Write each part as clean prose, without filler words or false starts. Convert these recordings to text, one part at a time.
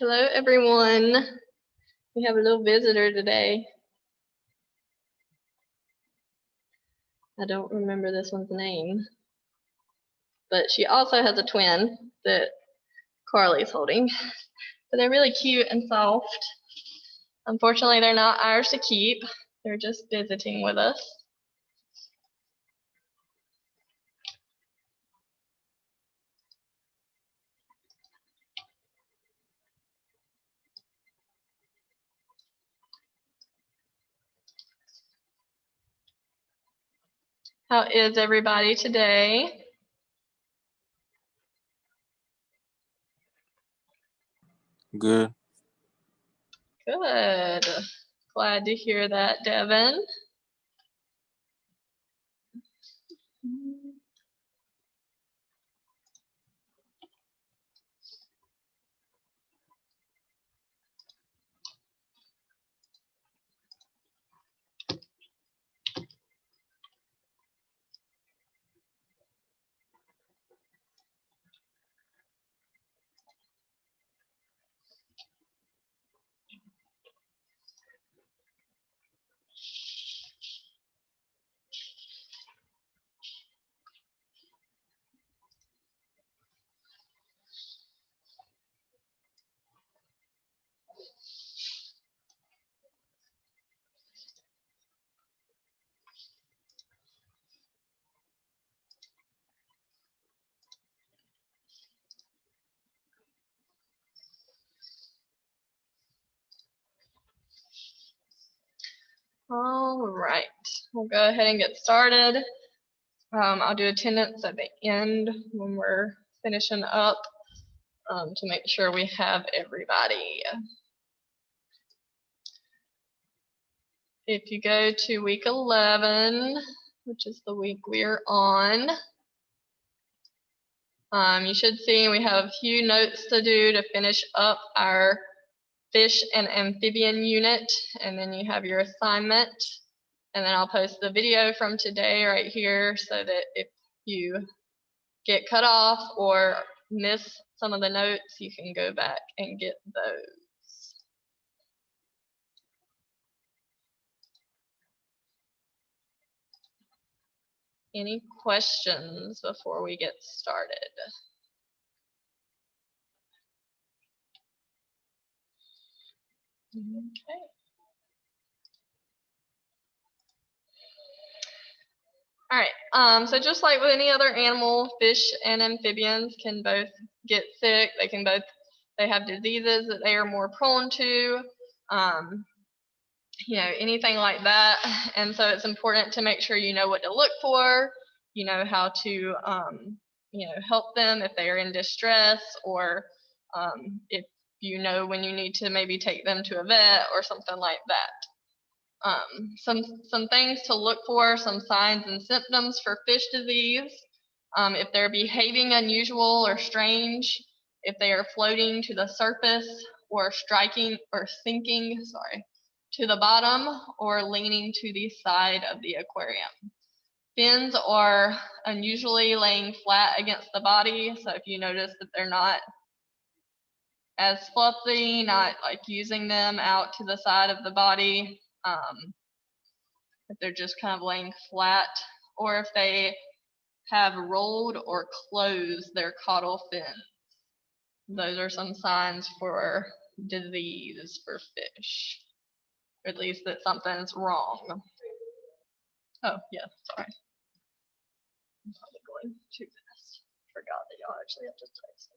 Hello, everyone. We have a little visitor today. I don't remember this one's name, but she also has a twin that Carly's holding. But they're really cute and soft. Unfortunately, they're not ours to keep. They're just visiting with us. How is everybody today? Good. Good. Glad to hear that, Devin. All right, we'll go ahead and get started. I'll do attendance at the end when we're finishing up to make sure we have everybody. If you go to week 11, which is the week we're on, you should see we have a few notes to do to finish up our fish and amphibian unit, and then you have your assignment. And then I'll post the video from today right here so that if you get cut off or miss some of the notes, you can go back and get those. Any questions before we get started? Okay. All right, so just like with any other animal, fish and amphibians can both get sick. They have diseases that they are more prone to, anything like that. And so it's important to make sure you know what to look for, you know how to, help them if they are in distress, or if you know when you need to maybe take them to a vet or something like that. Some things to look for, some signs and symptoms for fish disease. If they're behaving unusual or strange, if they are floating to the surface or striking or sinking, to the bottom or leaning to the side of the aquarium. Fins are unusually laying flat against the body, so if you notice that they're not as fluffy, not like using them out to the side of the body, if they're just kind of laying flat, or if they have rolled or closed their caudal fins. Those are some signs for disease for fish, or at least that something's wrong. Oh, yeah, sorry. I'm probably going too fast. Forgot that y'all actually have to type something.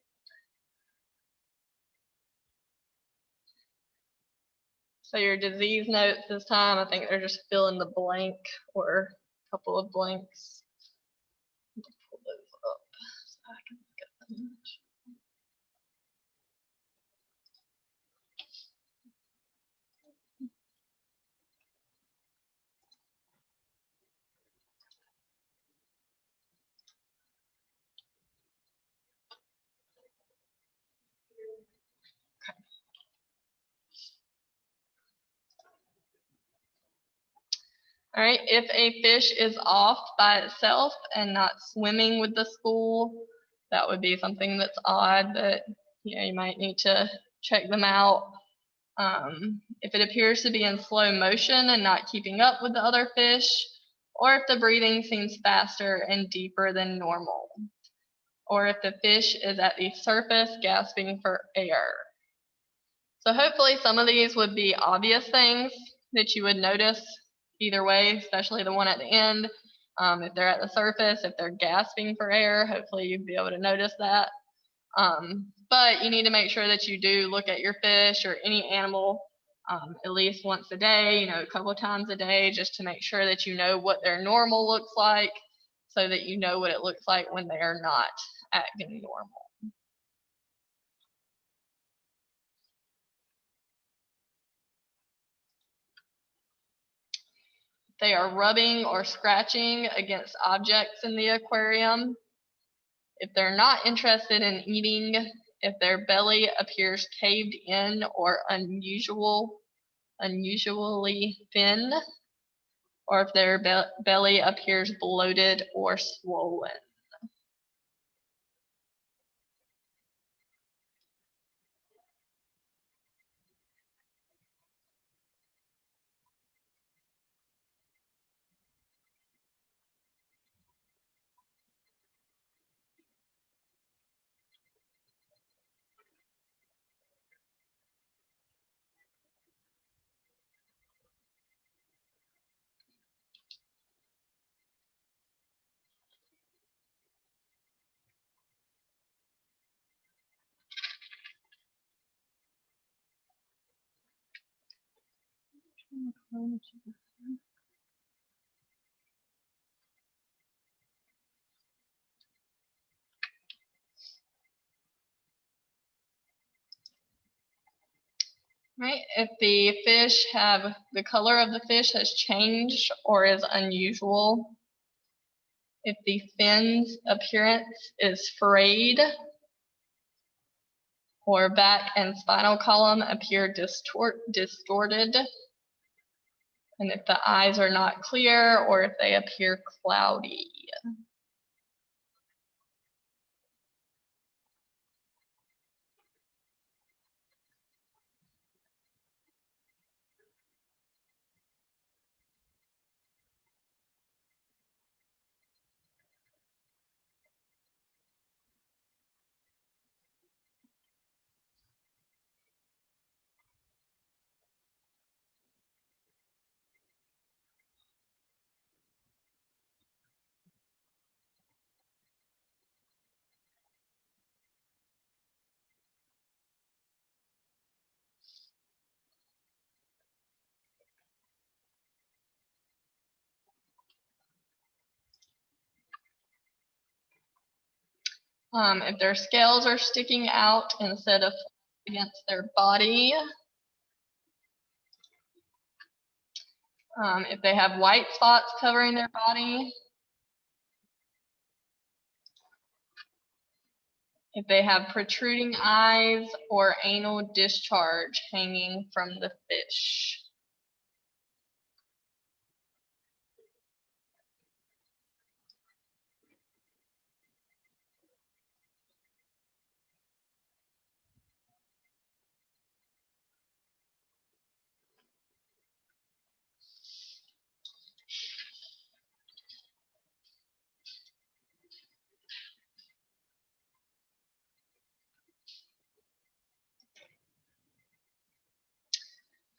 So your disease notes this time, I think they're just fill in the blank or a couple of blanks. Pull those up so I can look at them. All right, if a fish is off by itself and not swimming with the school, that would be something that's odd that you might need to check them out. If it appears to be in slow motion and not keeping up with the other fish, or if the breathing seems faster and deeper than normal, or if the fish is at the surface gasping for air. So hopefully some of these would be obvious things that you would notice either way, especially the one at the end. If they're at the surface, if they're gasping for air, hopefully you'd be able to notice that. But you need to make sure that you do look at your fish or any animal at least once a day, a couple of times a day, just to make sure that you know what their normal looks like, so that you know what it looks like when they are not acting normal. They are rubbing or scratching against objects in the aquarium. If they're not interested in eating, if their belly appears caved in or unusually thin, or if their belly appears bloated or swollen. Right, if the color of the fish has changed or is unusual, if the fin's appearance is frayed, or back and spinal column appear distorted, and if the eyes are not clear or if they appear cloudy. If their scales are sticking out instead of against their body, if they have white spots covering their body, if they have protruding eyes or anal discharge hanging from the fish.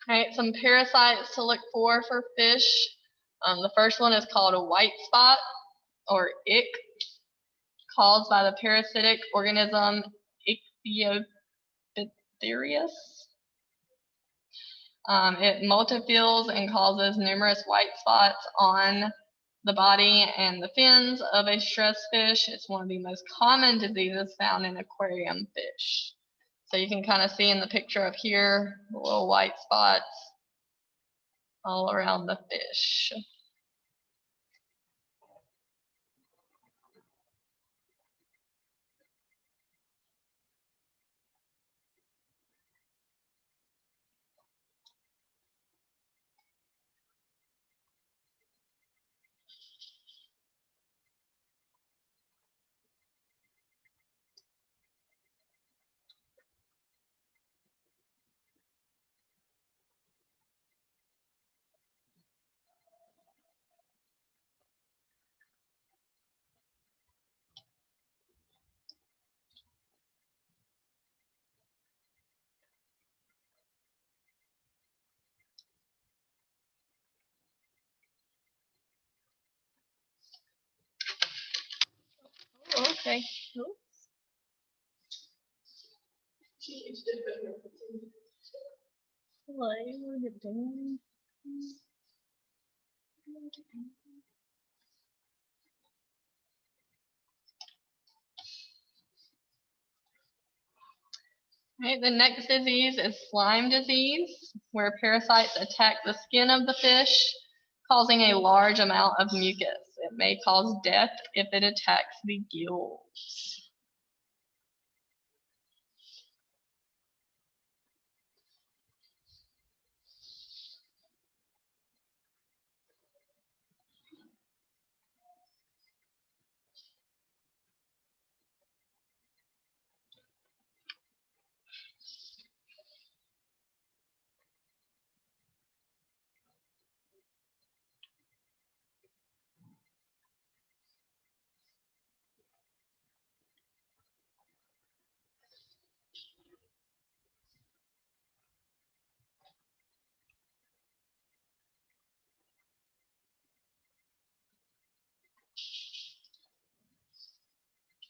Right, some parasites to look for fish. The first one is called a white spot, or ick, caused by the parasitic organism Ichthyopteris. It multiphils and causes numerous white spots on the body and the fins of a stressed fish. It's one of the most common diseases found in aquarium fish. So you can kind of see in the picture up here, the little white spots all around the fish. Okay. Right, the next disease is slime disease, where parasites attack the skin of the fish, causing a large amount of mucus. It may cause death if it attacks the gills.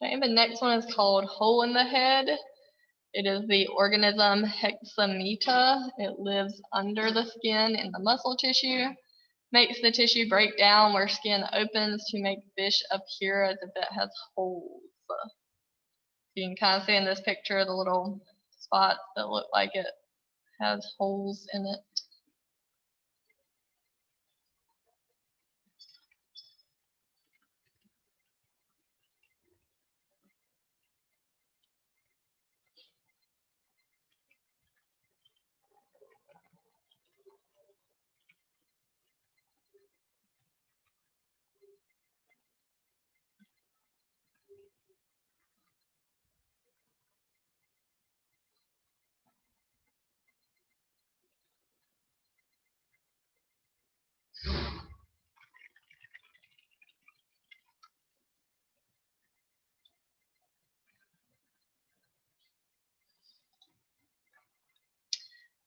Okay, the next one is called hole in the head. It is the organism Hexameta. It lives under the skin in the muscle tissue, makes the tissue break down where skin opens to make fish appear as if it has holes. You can kind of see in this picture the little spots that look like it has holes in it.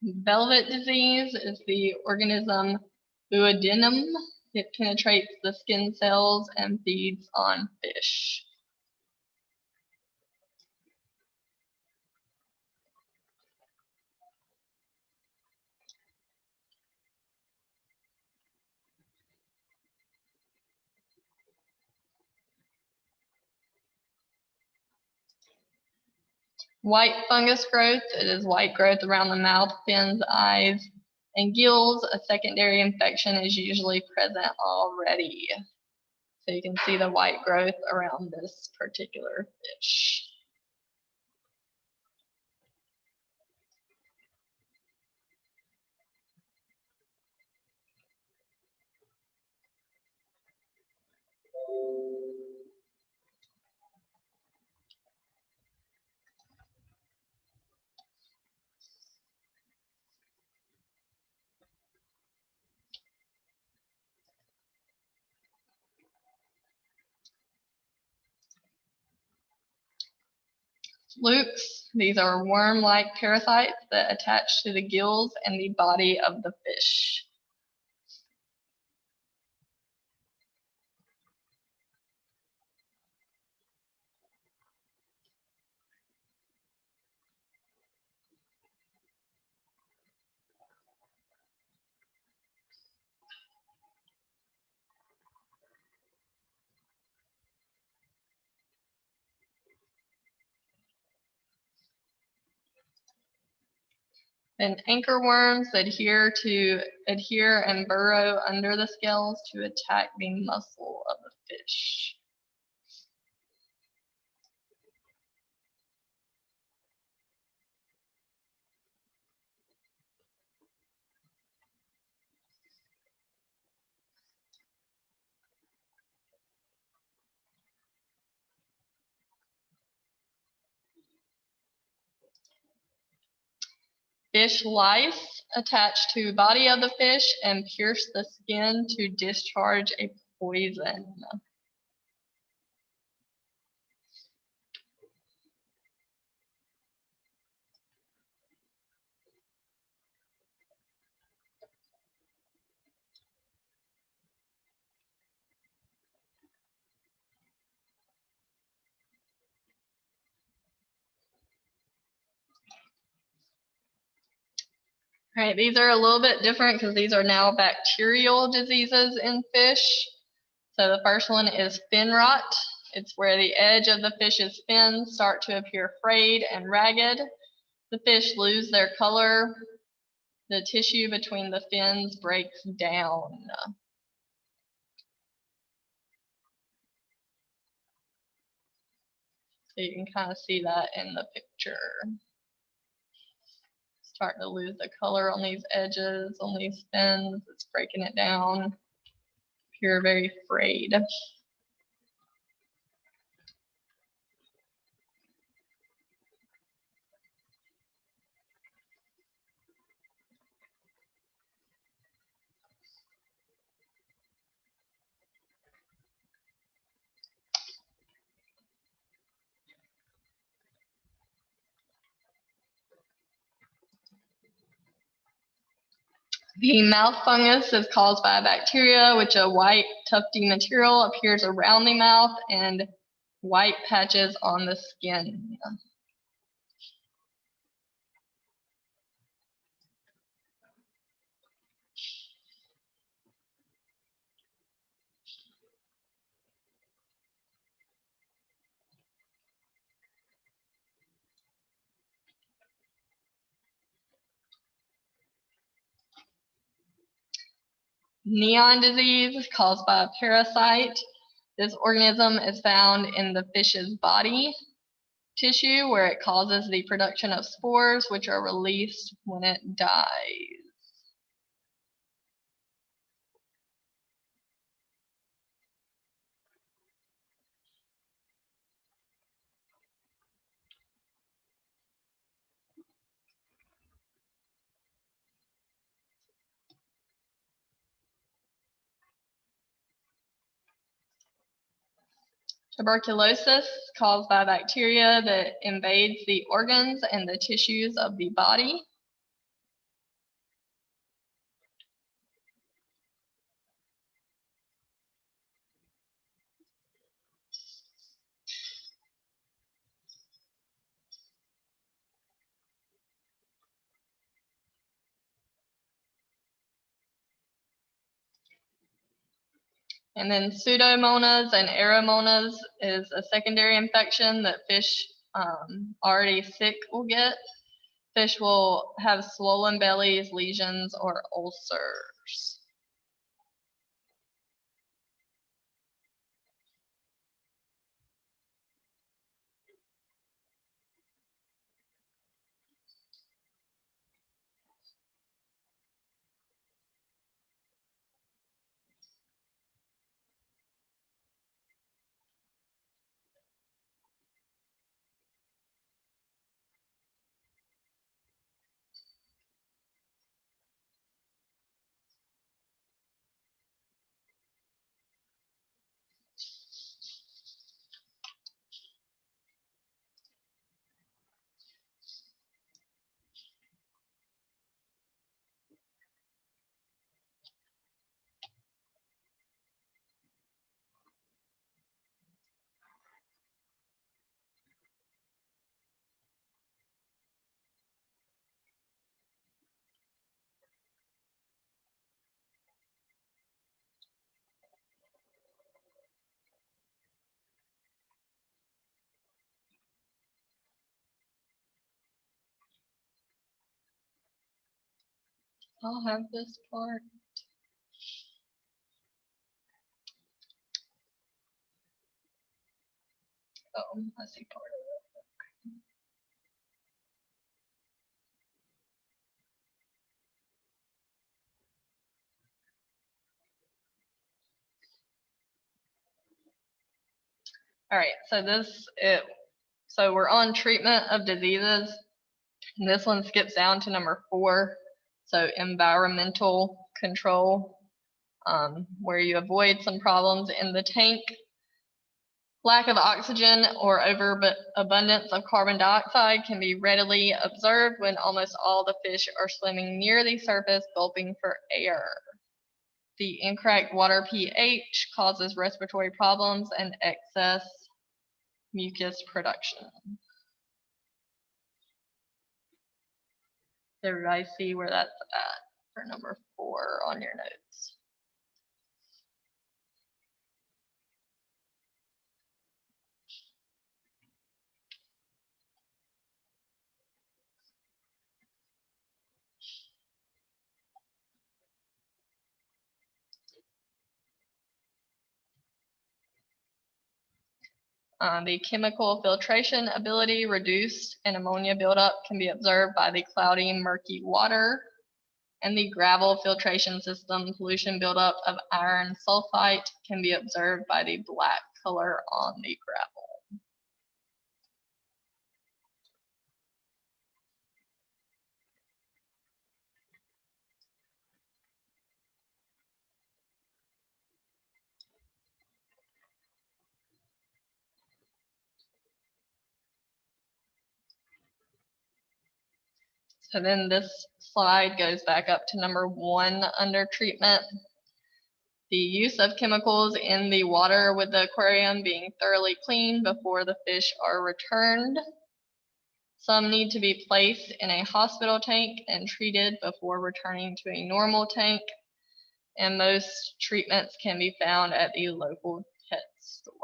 Velvet disease is the organism Duodenum. It penetrates the skin cells and feeds on fish. White fungus growth, it is white growth around the mouth, fins, eyes, and gills. A secondary infection is usually present already. So you can see the white growth around this particular fish. Flukes, these are worm-like parasites that attach to the gills and the body of the fish. And anchor worms adhere and burrow under the scales to attack the muscle of the fish. Fish lice attach to body of the fish and pierce the skin to discharge a poison. All right, these are a little bit different because these are now bacterial diseases in fish. So the first one is fin rot. It's where the edge of the fish's fins start to appear frayed and ragged. The fish lose their color. The tissue between the fins breaks down. So you can kind of see that in the picture. Starting to lose the color on these edges, on these fins. It's breaking it down. Appear very frayed. The mouth fungus is caused by a bacteria, which a white tufty material appears around the mouth and white patches on the skin. Neon disease is caused by a parasite. This organism is found in the fish's body tissue where it causes the production of spores which are released when it dies. Tuberculosis is caused by bacteria that invades the organs and the tissues of the body. And then Pseudomonas and Aeromonas is a secondary infection that fish already sick will get. Fish will have swollen bellies, lesions, or ulcers. I'll have this part. Oh, I see part of it. All right, so we're on treatment of diseases. And this one skips down to number 4. So environmental control, where you avoid some problems in the tank. Lack of oxygen or overabundance of carbon dioxide can be readily observed when almost all the fish are swimming near the surface, gulping for air. The incorrect water pH causes respiratory problems and excess mucus production. Does everybody see where that's at for number 4 on your notes? The chemical filtration ability reduced and ammonia buildup can be observed by the cloudy, murky water. And the gravel filtration system pollution buildup of iron sulfite can be observed by the black color on the gravel. So then this slide goes back up to number 1 under treatment. The use of chemicals in the water with the aquarium being thoroughly cleaned before the fish are returned. Some need to be placed in a hospital tank and treated before returning to a normal tank. And most treatments can be found at the local pet store.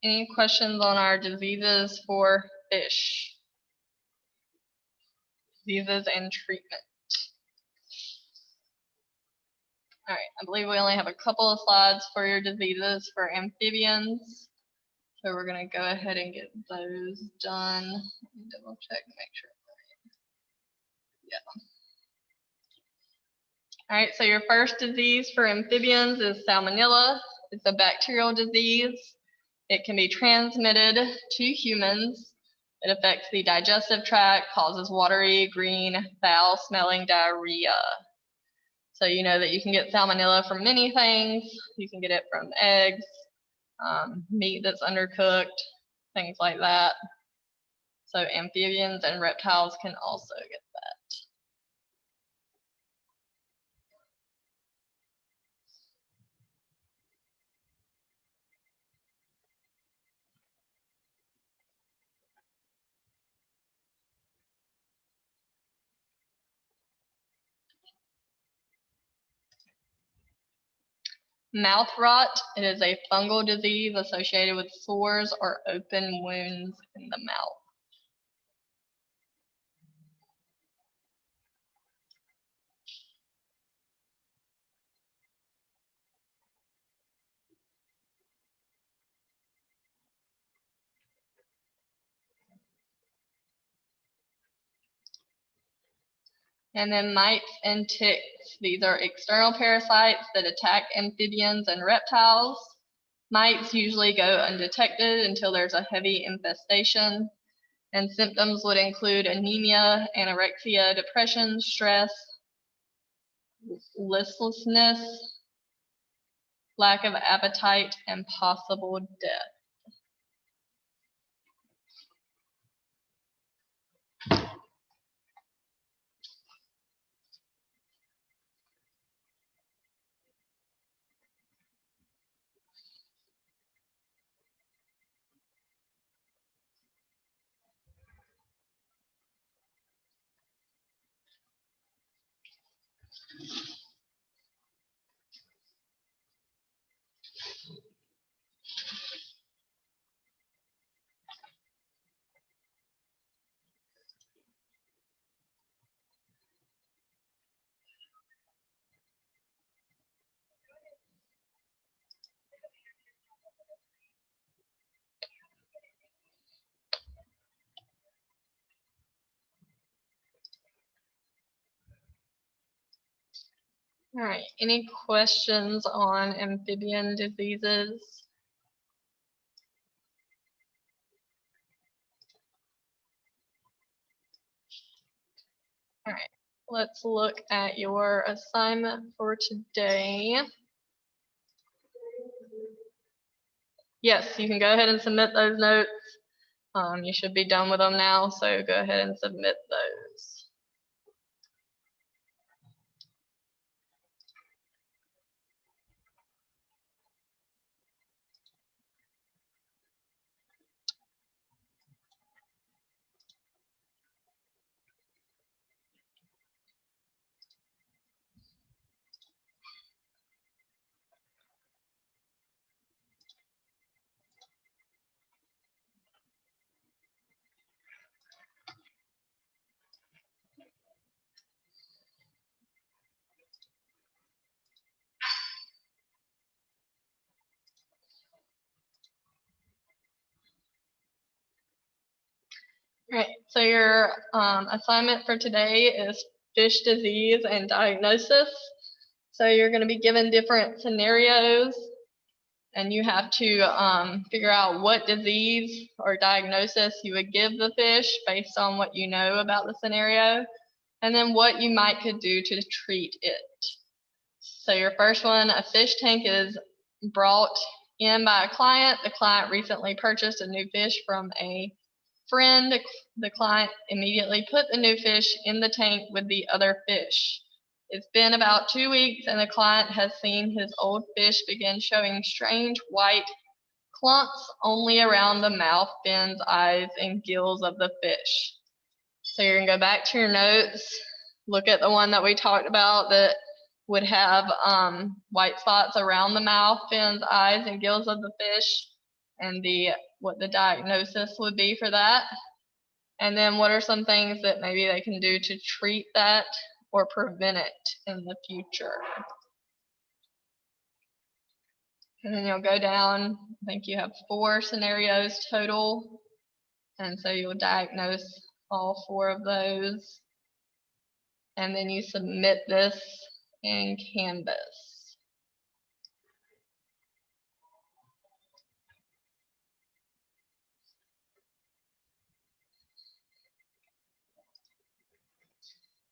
Any questions on our diseases for fish? Diseases and treatment. All right, I believe we only have a couple of slides for your diseases for amphibians. So we're gonna go ahead and get those done. Double check, make sure. Yeah. All right, so your first disease for amphibians is Salmonella. It's a bacterial disease. It can be transmitted to humans. It affects the digestive tract, causes watery, green, foul-smelling diarrhea. So you know that you can get Salmonella from many things. You can get it from eggs, meat that's undercooked, things like that. So amphibians and reptiles can also get that. Mouth rot, it is a fungal disease associated with sores or open wounds in the mouth. And then mites and ticks. These are external parasites that attack amphibians and reptiles. Mites usually go undetected until there's a heavy infestation. And symptoms would include anemia, anorexia, depression, stress, listlessness, lack of appetite, and possible death. All right, any questions on amphibian diseases? All right, let's look at your assignment for today. Yes, you can go ahead and submit those notes. You should be done with them now, so go ahead and submit those. All right, so your assignment for today is fish disease and diagnosis. So you're going to be given different scenarios, and you have to figure out what disease or diagnosis you would give the fish based on what you know about the scenario, and then what you might could do to treat it. So your first one, a fish tank is brought in by a client. The client recently purchased a new fish from a friend. The client immediately put the new fish in the tank with the other fish. It's been about 2 weeks and the client has seen his old fish begin showing strange white clumps only around the mouth, fins, eyes, and gills of the fish. So you're gonna go back to your notes, look at the one that we talked about that would have white spots around the mouth, fins, eyes, and gills of the fish, and what the diagnosis would be for that. And then what are some things that maybe they can do to treat that or prevent it in the future. And then you'll go down, I think you have 4 scenarios total. And so you'll diagnose all 4 of those. And then you submit this in Canvas.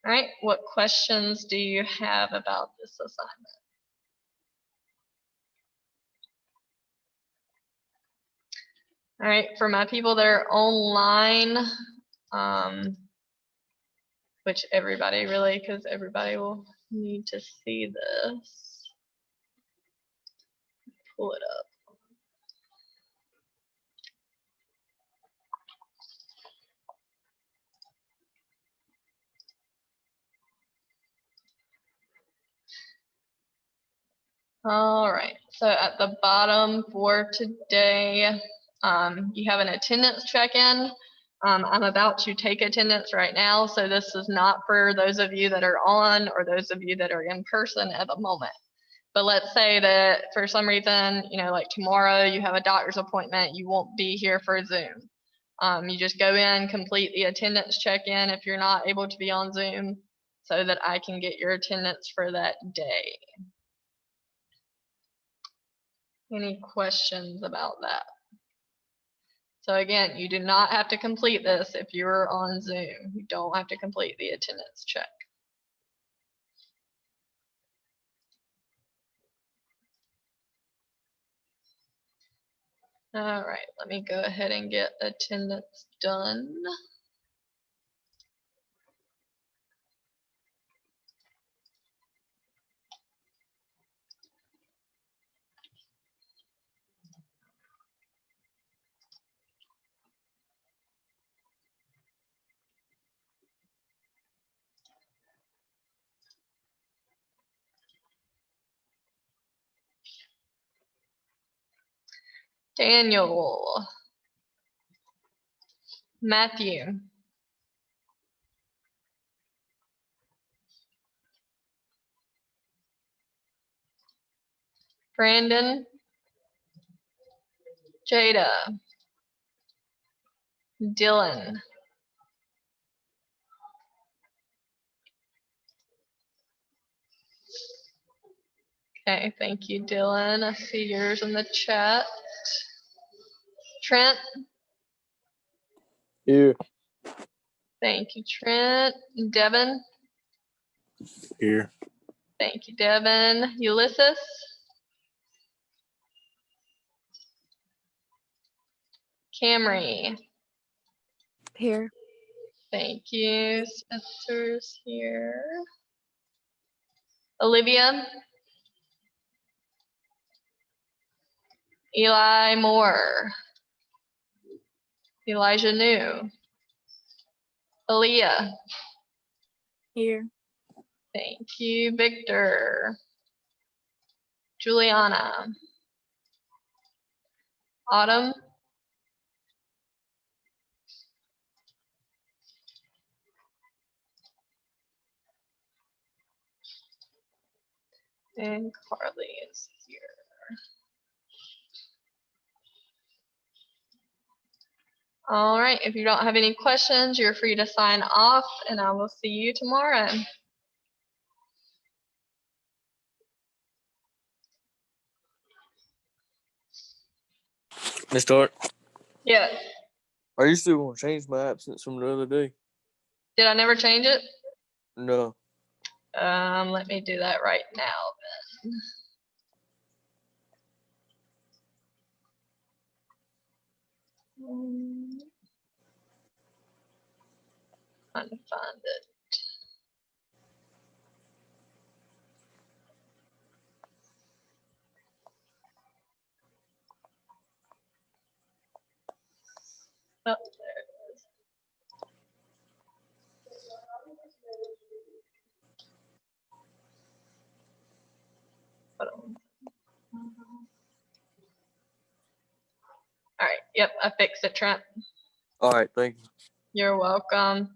All right, what questions do you have about this assignment? All right, for my people that are online, which everybody really, because everybody will need to see this. Pull it up. All right, so at the bottom for today, you have an attendance check-in. I'm about to take attendance right now, so this is not for those of you that are on or those of you that are in person at the moment. But let's say that for some reason, like tomorrow you have a doctor's appointment, you won't be here for Zoom. You just go in, complete the attendance check-in if you're not able to be on Zoom so that I can get your attendance for that day. Any questions about that? So again, you do not have to complete this if you're on Zoom. You don't have to complete the attendance check. All right, let me go ahead and get attendance done. Daniel. Matthew. Brandon. Jada. Dylan. Okay, thank you, Dylan. I see yours in the chat. Trent. Here. Thank you, Trent. Devin? Here. Thank you, Devin. Ulysses? Camry? Here. Thank you. Spencer's here. Olivia? Eli Moore? Elijah New? Aaliyah? Here. Thank you, Victor. Juliana? Autumn? And Carly is here. All right, if you don't have any questions, you're free to sign off, and I will see you tomorrow. Mr. Hart, Yes. are you still going to change my absence from the other day? Did I never change it? No. Let me do that right now then. Trying to find it. Oh, there it is. Hold on. All right, yep, I fixed it, Trent. All right, thank you. You're welcome.